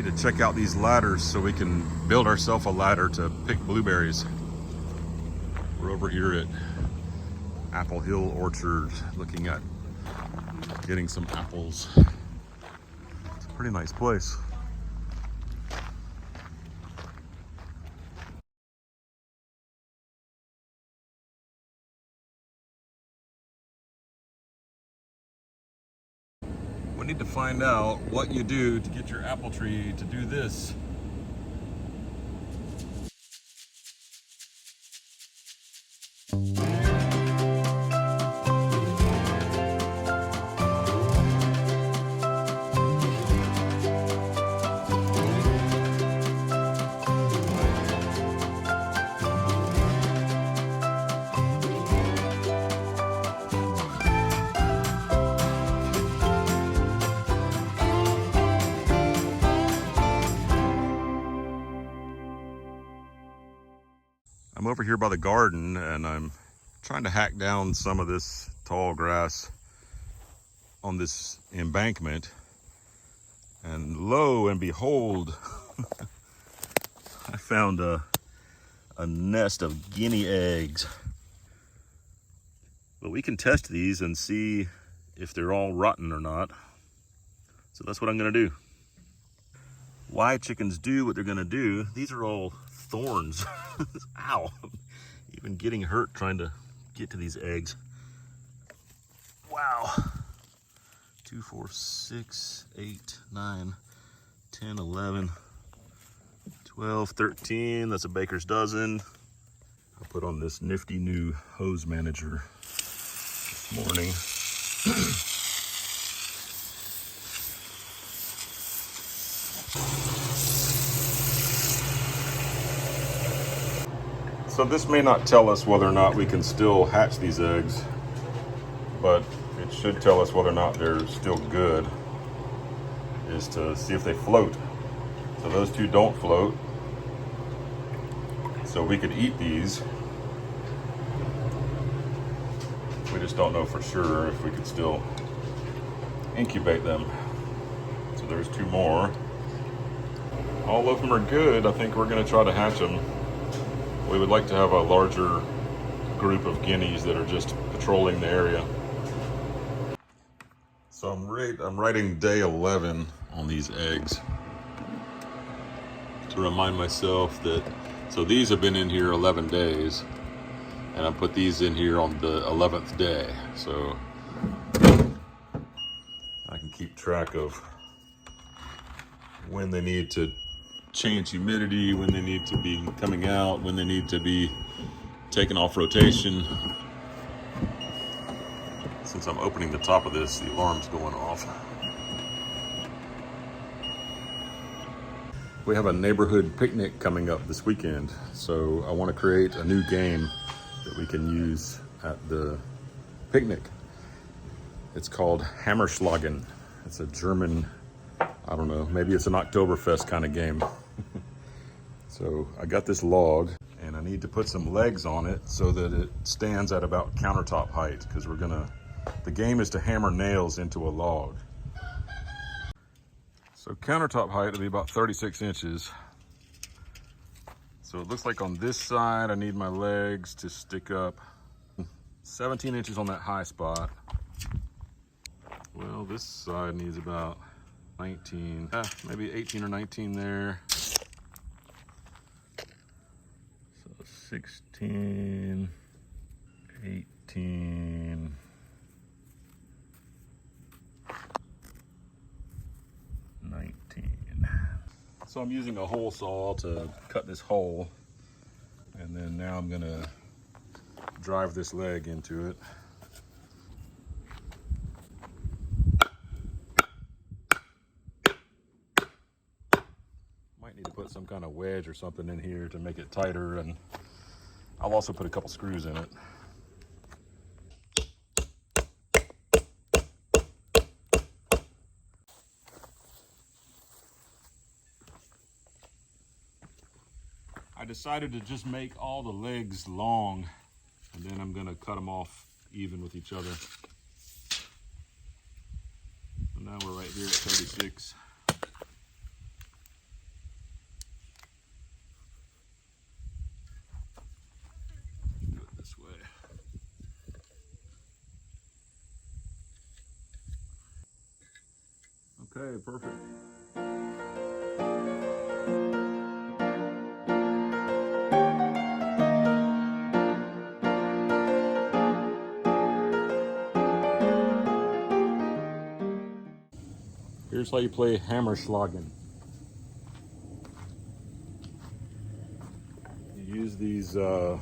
Need to check out these ladders so we can build ourselves a ladder to pick blueberries. We're over here at Apple Hill Orchard looking at getting some apples. It's a pretty nice place. We need to find out what you do to get your apple tree to do this. I'm over here by the garden and I'm trying to hack down some of this tall grass on this embankment. And lo and behold, I found a nest of guinea eggs. But we can test these and see if they're all rotten or not. So that's what I'm gonna do. Why chickens do what they're gonna do. These are all thorns. Ow. Even getting hurt trying to get to these eggs. Wow. 2, 4, 6, 8, 9, 10, 11, 12, 13. That's a baker's dozen. I put on this nifty new hose manager this morning. So this may not tell us whether or not we can still hatch these eggs, but it should tell us whether or not they're still good, is to see if they float. So those two don't float, so we could eat these. We just don't know for sure if we could still incubate them. So there's 2 more. All of them are good. I think we're going to try to hatch them. We would like to have a larger group of guineas that are just patrolling the area. So I'm writing day 11 on these eggs to remind myself that, so these have been in here 11 days and I put these in here on the 11th day. So I can keep track of when they need to change humidity, when they need to be coming out, when they need to be taken off rotation. Since I'm opening the top of this, the alarm's going off. We have a neighborhood picnic coming up this weekend, so I want to create a new game that we can use at the picnic. It's called Hammerschlagen. It's a German, I don't know, maybe it's an Octoberfest kind of game. So I got this log and I need to put some legs on it so that it stands at about countertop height, because the game is to hammer nails into a log. So countertop height will be about 36 inches. So it looks like on this side I need my legs to stick up 17 inches on that high spot. Well, this side needs about 19, maybe 18 or 19 there. So 16, 18, 19. So I'm using a hole saw to cut this hole, and then now I'm gonna drive this leg into it. Might need to put some kind of wedge or something in here to make it tighter, and I'll also put a couple screws in it. I decided to just make all the legs long, and then I'm gonna cut them off even with each other. So now we're right here at 36. Okay, perfect. Here's how you play Hammerschlagen. You use these, what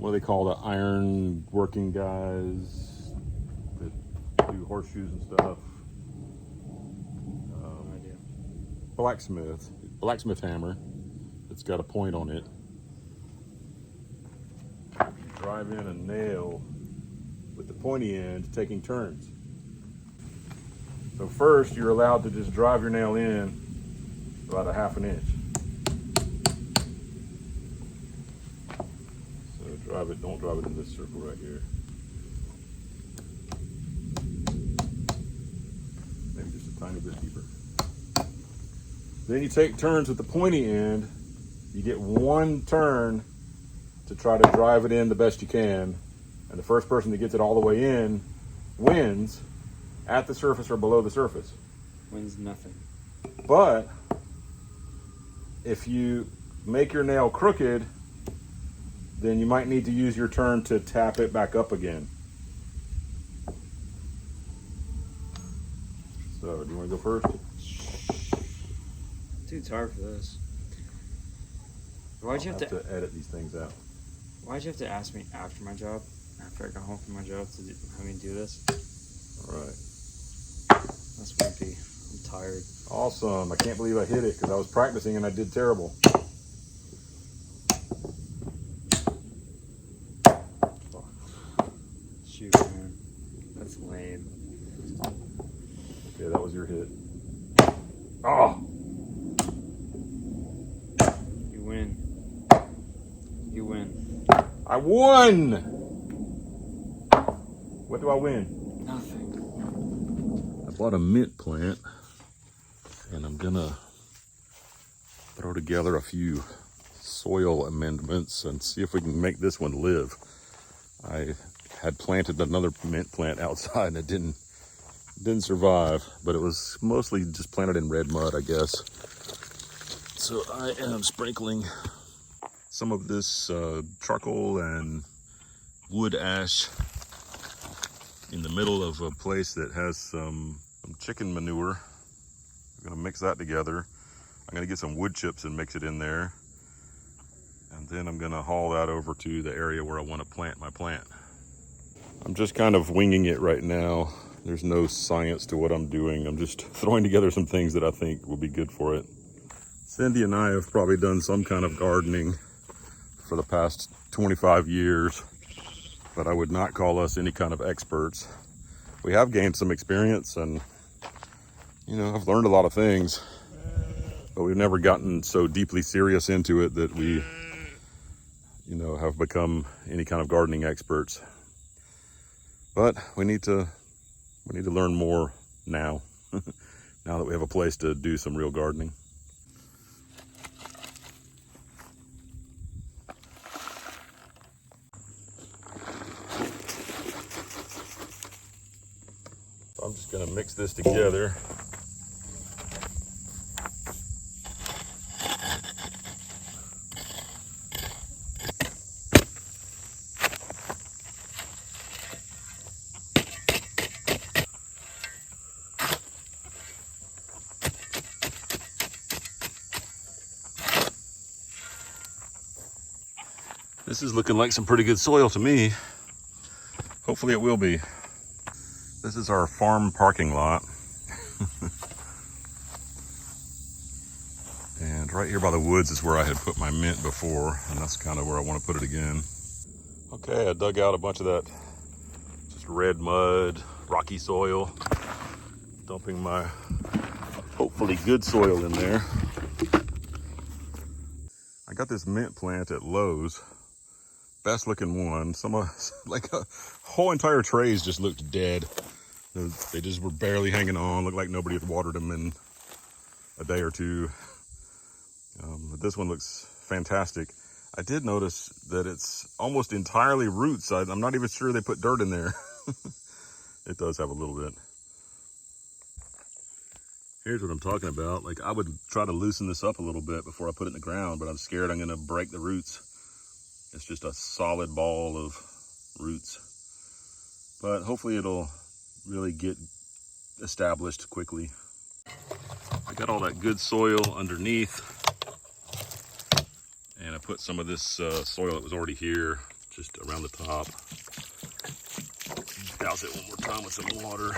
do they call the iron working guys that do horseshoes and stuff? No idea. Blacksmith hammer. It's got a point on it. You drive in a nail with the pointy end, taking turns. So first, you're allowed to just drive your nail in about a ½ inch. So don't drive it in this circle right here. Maybe just a tiny bit deeper. Then you take turns with the pointy end. You get one turn to try to drive it in the best you can. And the first person that gets it all the way in wins at the surface or below the surface. Wins nothing. But if you make your nail crooked, then you might need to use your turn to tap it back up again. So, do you want to go first? Too tired for this. Why'd you have to edit these things out? Why'd you have to ask me after my job? After I got home from my job to have me do this? All right. That's wimpy. I'm tired. Awesome. I can't believe I hit it because I was practicing and I did terrible. Shoot, man. That's lame. Okay, that was your hit. Oh! You win. You win. I won! What do I win? Nothing. I bought a mint plant and I'm gonna throw together a few soil amendments and see if we can make this one live. I had planted another mint plant outside and it didn't survive, but it was mostly just planted in red mud, I guess. So I am sprinkling some of this charcoal and wood ash in the middle of a place that has some chicken manure. I'm gonna mix that together. I'm gonna get some wood chips and mix it in there. And then I'm gonna haul that over to the area where I wanna plant my plant. I'm just kind of winging it right now. There's no science to what I'm doing. I'm just throwing together some things that I think will be good for it. Cindy and I have probably done some kind of gardening for the past 25 years, but I would not call us any kind of experts. We have gained some experience and, I've learned a lot of things, but we've never gotten so deeply serious into it that we, have become any kind of gardening experts. But we need to learn more now, now that we have a place to do some real gardening. So I'm just gonna mix this together. This is looking like some pretty good soil to me. Hopefully it will be. This is our farm parking lot. And right here by the woods is where I had put my mint before, and that's kind of where I want to put it again. Okay, I dug out a bunch of that just red mud, rocky soil, dumping my hopefully good soil in there. I got this mint plant at Lowe's. Best looking one. Like a whole entire trays just looked dead. They just were barely hanging on. Looked like nobody had watered them in a day or two. But this one looks fantastic. I did notice that it's almost entirely roots. I'm not even sure they put dirt in there. It does have a little bit. Here's what I'm talking about. Like, I would try to loosen this up a little bit before I put it in the ground, but I'm scared I'm gonna break the roots. It's just a solid ball of roots. But hopefully it'll really get established quickly. I got all that good soil underneath, and I put some of this soil that was already here just around the top. Douse it one more time with some water.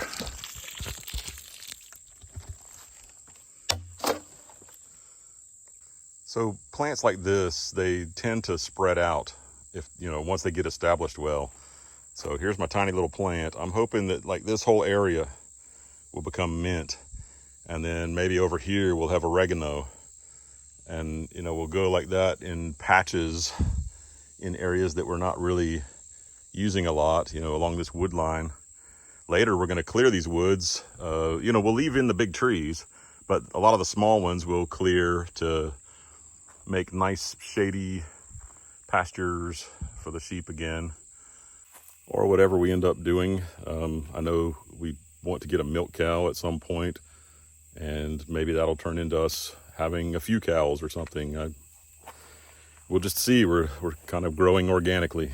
So plants like this, they tend to spread out if, once they get established well. So here's my tiny little plant. I'm hoping that like this whole area will become mint. And then maybe over here we'll have oregano. And, we'll go like that in patches in areas that we're not really using a lot, along this wood line. Later, we're gonna clear these woods. We'll leave in the big trees, but a lot of the small ones we'll clear to make nice shady pastures for the sheep again, or whatever we end up doing. I know we want to get a milk cow at some point, and maybe that'll turn into us having a few cows or something. We'll just see. We're kind of growing organically.